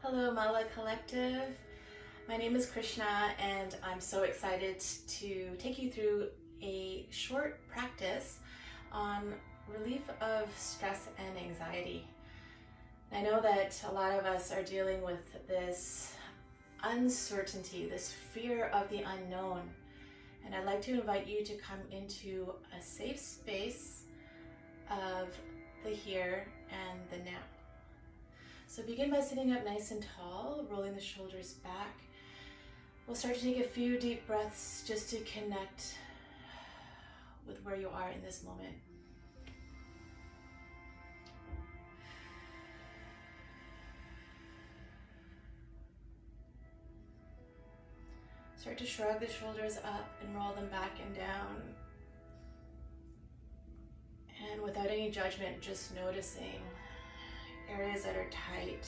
Hello Mala Collective. My name is Krishna and I'm so excited to take you through a short practice on relief of stress and anxiety. I know that a lot of us are dealing with this uncertainty, this fear of the unknown, and I'd like to invite you to come into a safe space of the here and the now. So begin by sitting up nice and tall, rolling the shoulders back. We'll start to take a few deep breaths just to connect with where you are in this moment. Start to shrug the shoulders up and roll them back and down. And without any judgment, just noticing areas that are tight,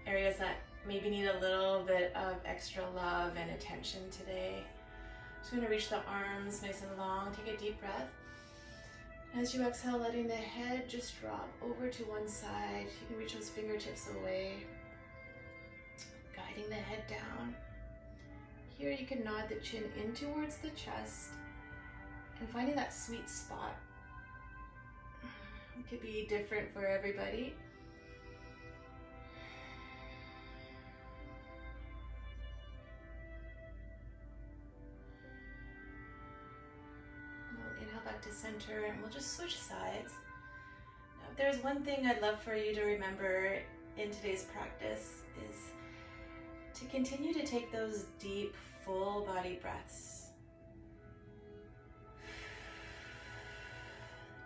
areas that maybe need a little bit of extra love and attention today. Just going to reach the arms nice and long. Take a deep breath. As you exhale, letting the head just drop over to one side. You can reach those fingertips away, guiding the head down. Here you can nod the chin in towards the chest and finding that sweet spot. It could be different for everybody. We'll inhale back to center and we'll just switch sides. Now, if there's one thing I'd love for you to remember in today's practice is to continue to take those deep, full body breaths.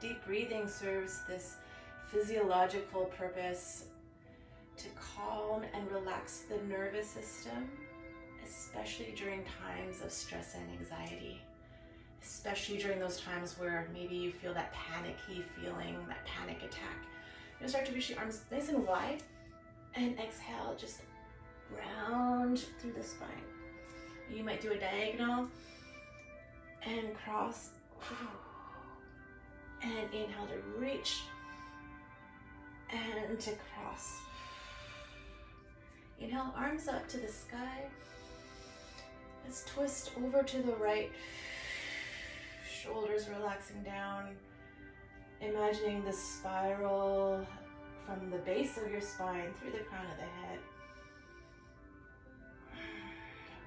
Deep breathing serves this physiological purpose to calm and relax the nervous system, especially during times of stress and anxiety, especially during those times where maybe you feel that panicky feeling, that panic attack. You'll start to reach the arms nice and wide and exhale, just round through the spine. You might do a diagonal and cross. And inhale to reach and to cross. Inhale, arms up to the sky. Let's twist over to the right. Shoulders relaxing down. Imagining the spiral from the base of your spine through the crown of the head.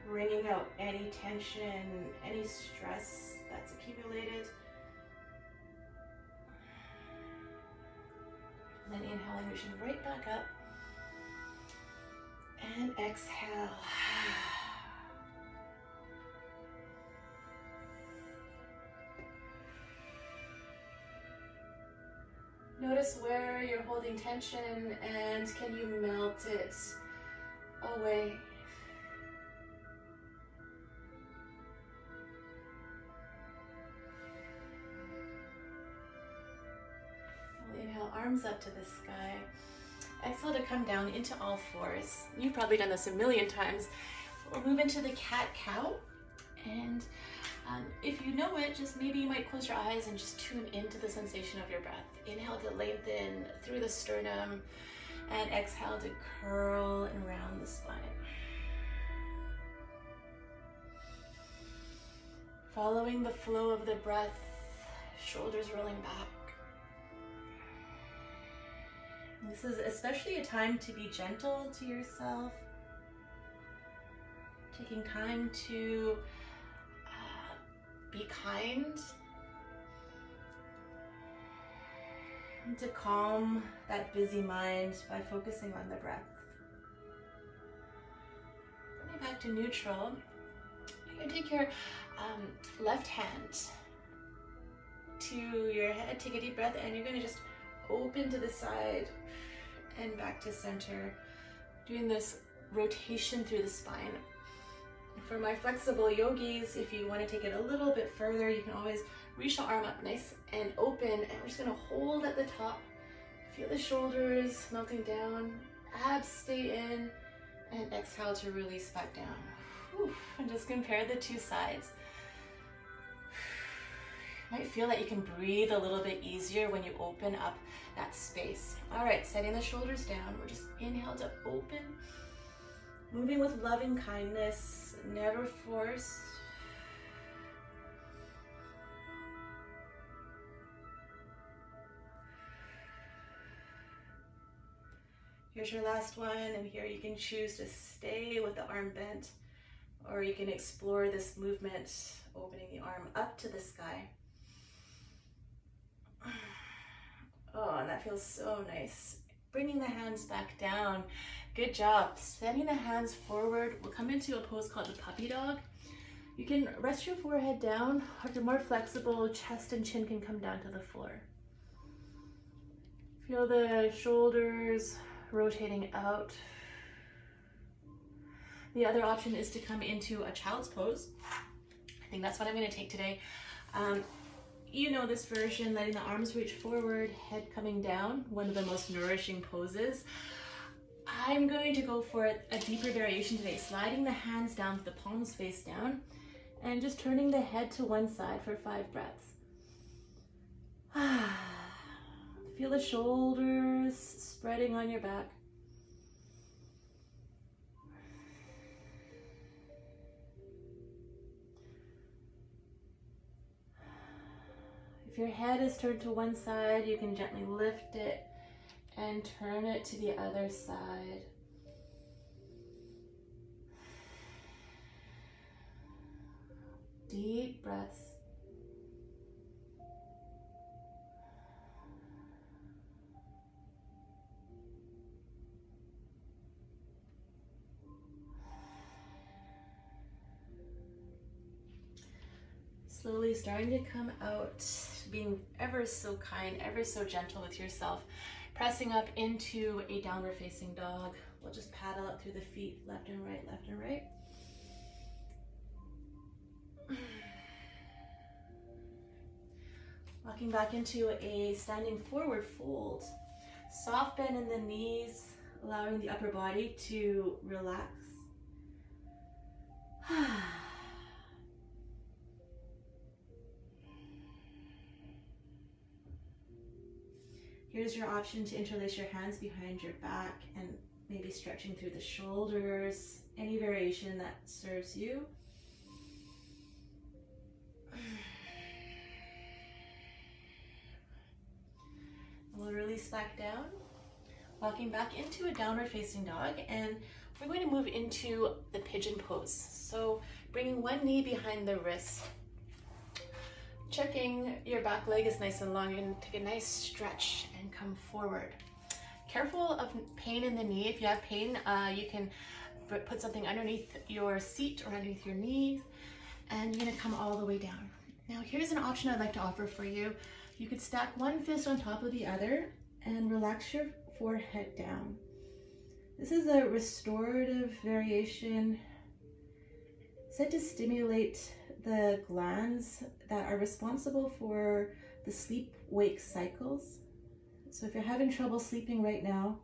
Wringing out any tension, any stress that's accumulated. And then inhaling, reaching right back up. And exhale. Notice where you're holding tension and can you melt it away? Inhale, arms up to the sky. Exhale to come down into all fours. You've probably done this a million times. We'll move into the cat-cow. And if you know it, just maybe you might close your eyes and just tune into the sensation of your breath. Inhale to lengthen through the sternum and exhale to curl and round the spine. Following the flow of the breath, shoulders rolling back. This is especially a time to be gentle to yourself, taking time to be kind, and to calm that busy mind by focusing on the breath. Coming back to neutral, you're going to take your left hand to your head, take a deep breath, and you're going to just open to the side and back to center, doing this rotation through the spine. For my flexible yogis, if you want to take it a little bit further, you can always reach the arm up nice and open, and we're just going to hold at the top. Feel the shoulders melting down, abs stay in, and exhale to release back down. Whew. And just compare the two sides. You might feel that you can breathe a little bit easier when you open up that space. All right, setting the shoulders down. We're just inhale to open, moving with loving kindness, never force. Here's your last one, and here you can choose to stay with the arm bent, or you can explore this movement, opening the arm up to the sky. Oh, and that feels so nice. Bringing the hands back down. Good job. Sending the hands forward. We'll come into a pose called the puppy dog. You can rest your forehead down, or if you're more flexible, chest and chin can come down to the floor. Feel the shoulders rotating out. The other option is to come into a child's pose. I think that's what I'm going to take today. You know this version, letting the arms reach forward, head coming down, one of the most nourishing poses. I'm going to go for a deeper variation today, sliding the hands down, the palms face down, and just turning the head to one side for 5 breaths. Feel the shoulders spreading on your back. If your head is turned to one side, you can gently lift it and turn it to the other side. Deep breaths. Slowly starting to come out, being ever so kind, ever so gentle with yourself. Pressing up into a downward facing dog. We'll just paddle up through the feet, left and right, left and right. Walking back into a standing forward fold. Soft bend in the knees, allowing the upper body to relax. Here's your option to interlace your hands behind your back and maybe stretching through the shoulders, any variation that serves you. We'll release back down, walking back into a downward facing dog, and we're going to move into the pigeon pose. So bringing one knee behind the wrist, checking your back leg is nice and long. You're going to take a nice stretch and come forward. Careful of pain in the knee. If you have pain, you can put something underneath your seat or underneath your knees, and you're going to come all the way down. Now here's an option I'd like to offer for you. You could stack one fist on top of the other and relax your forehead down. This is a restorative variation said to stimulate the glands that are responsible for the sleep-wake cycles. So if you're having trouble sleeping right now,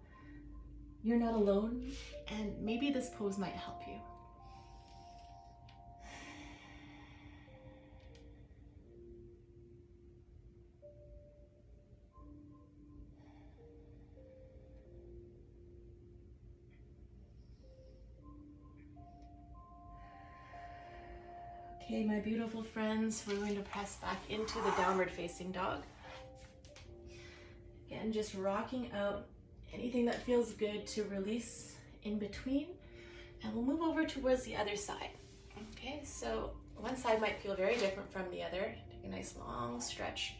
you're not alone, and maybe this pose might help you. Okay, my beautiful friends, we're going to press back into the downward facing dog. Again, just rocking out anything that feels good to release in between, and we'll move over towards the other side. Okay, so one side might feel very different from the other. Take a nice long stretch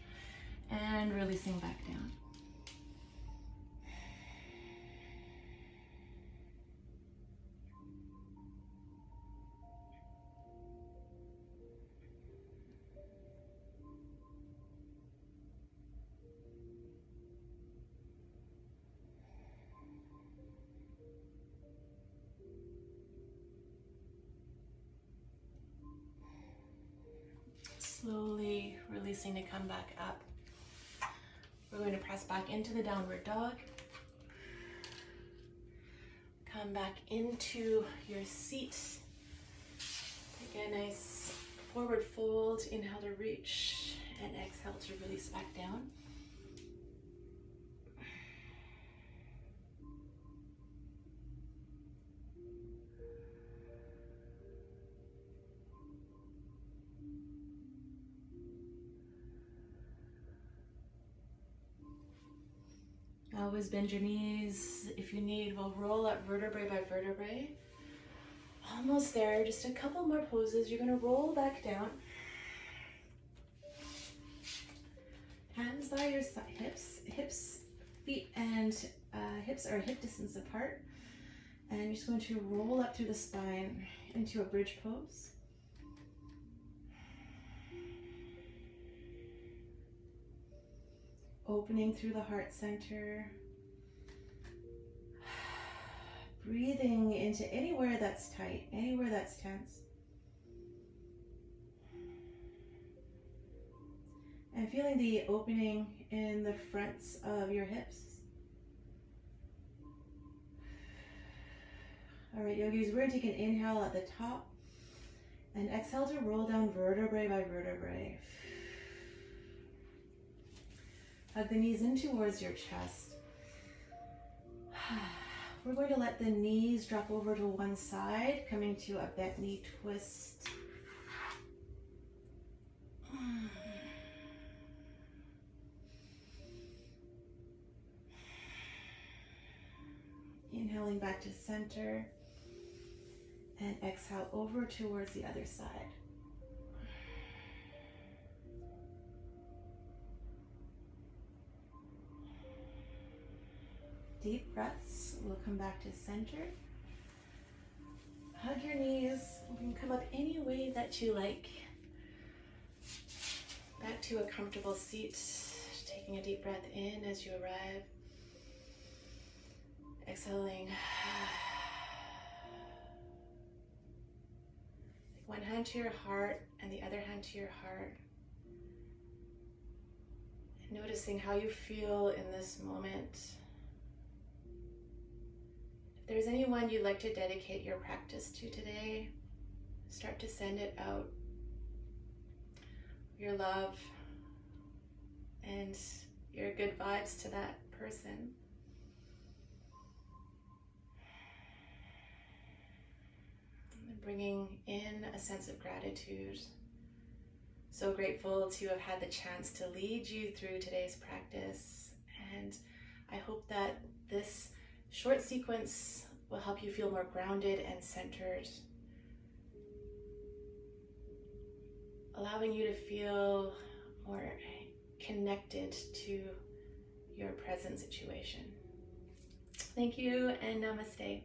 and releasing back down. Slowly releasing to come back up. We're going to press back into the downward dog. Come back into your seat. Take a nice forward fold. Inhale to reach and exhale to release back down. Always bend your knees. If you need, we'll roll up vertebrae by vertebrae. Almost there, just a couple more poses. You're gonna roll back down. Hands by your hips, feet and hips are hip distance apart. And you're just going to roll up through the spine into a bridge pose. Opening through the heart center. Breathing into anywhere that's tight, anywhere that's tense. And feeling the opening in the fronts of your hips. All right, yogis, we're going to take an inhale at the top and exhale to roll down vertebrae by vertebrae. Hug the knees in towards your chest. We're going to let the knees drop over to one side, coming to a bent knee twist. Inhaling back to center and exhale over towards the other side. Deep breaths. We'll come back to center. Hug your knees. You can come up any way that you like. Back to a comfortable seat. Taking a deep breath in as you arrive. Exhaling. One hand to your heart and the other hand to your heart. And noticing how you feel in this moment. If there's anyone you'd like to dedicate your practice to today, start to send it out. Your love and your good vibes to that person. And bringing in a sense of gratitude. So grateful to have had the chance to lead you through today's practice, and I hope that this short sequence will help you feel more grounded and centered, allowing you to feel more connected to your present situation. Thank you and namaste.